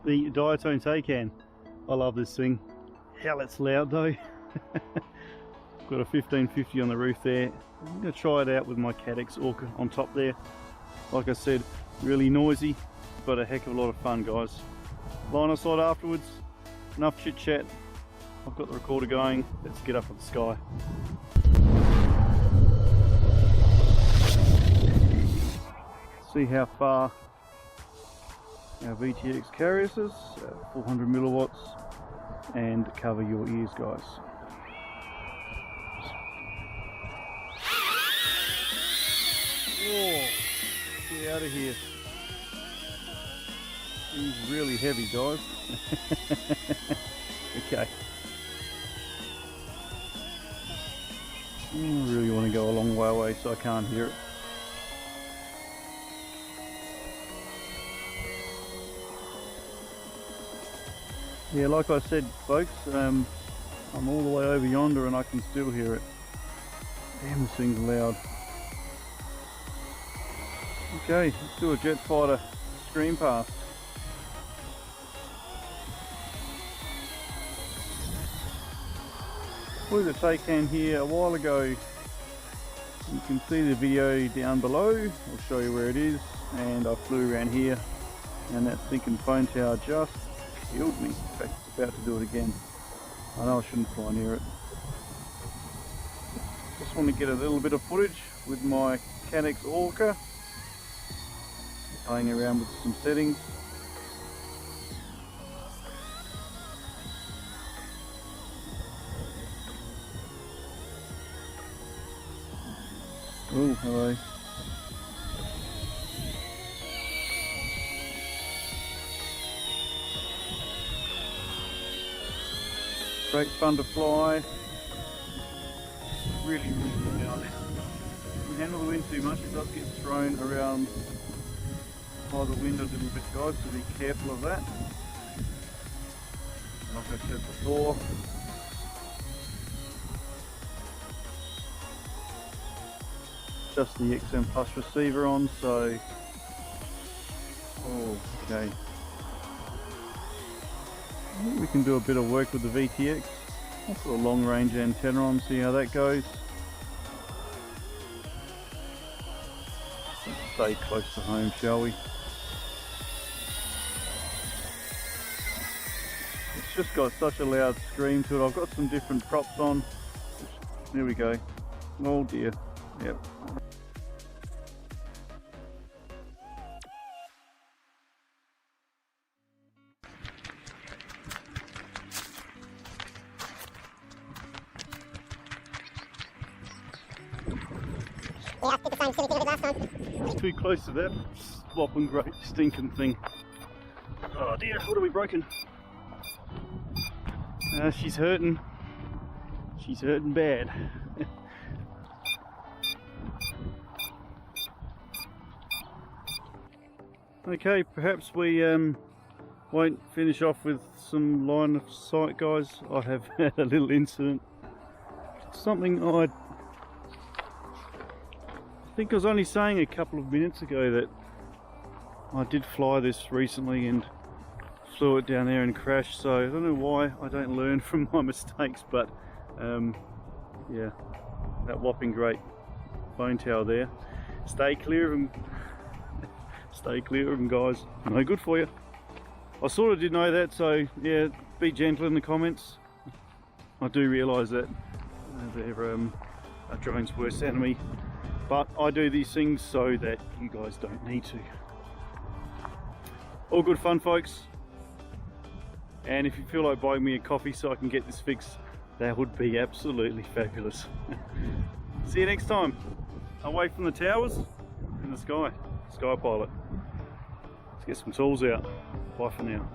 the Diatone TAYCAN. I love this thing. Hell, it's loud though. Got a 1550 on the roof there. I'm going to try it out with my Cadex Orca on top there. Like I said, really noisy, but a heck of a lot of fun, guys. Line of sight afterwards. Enough chit chat. I've got the recorder going. Let's get up at the sky. See how far our VTX carries us, 400 milliwatts, and cover your ears, guys. Whoa, get out of here. He's really heavy, guys. Okay. I really want to go a long way away so I can't hear it. Yeah, like I said, folks, I'm all the way over yonder and I can still hear it. Damn, this thing's loud. Okay, let's do a jet fighter screen pass. Flew the TAYCAN here a while ago. You can see the video down below. I'll show you where it is. And I flew around here, and that stinking phone tower just killed me. In fact, it's about to do it again. I know I shouldn't fly near it. Just want to get a little bit of footage with my Cadex Orca. Playing around with some settings. Oh, hello. Great fun to fly. Really loud. Don't handle the wind too much, it does get thrown around by the wind a little bit, guys, so be careful of that. Like I said before, just the XM Plus receiver on, so okay. I think we can do a bit of work with the VTX. I'll put a long range antenna on, see how that goes. Let's stay close to home, shall we? It's just got such a loud scream to it. I've got some different props on. There we go. Oh dear. Yep. Too close to that slopping great stinking thing. Oh dear, what have we broken? She's hurting. She's hurting bad. Okay, perhaps we won't finish off with some line of sight, guys. I have had a little incident. Something I think I was only saying a couple of minutes ago that I did fly this recently and flew it down there and crashed, so I don't know why I don't learn from my mistakes, but yeah, that whopping great phone tower there. Stay clear of them. Stay clear of them, guys. No good for you. I sort of did know that, so yeah, be gentle in the comments. I do realise that they're a drone's worst enemy, but I do these things so that you guys don't need to. All good fun, folks. And if you feel like buying me a coffee so I can get this fixed, that would be absolutely fabulous. See you next time. Away from the towers, in the sky. Sky pilot. Let's get some tools out. Bye for now.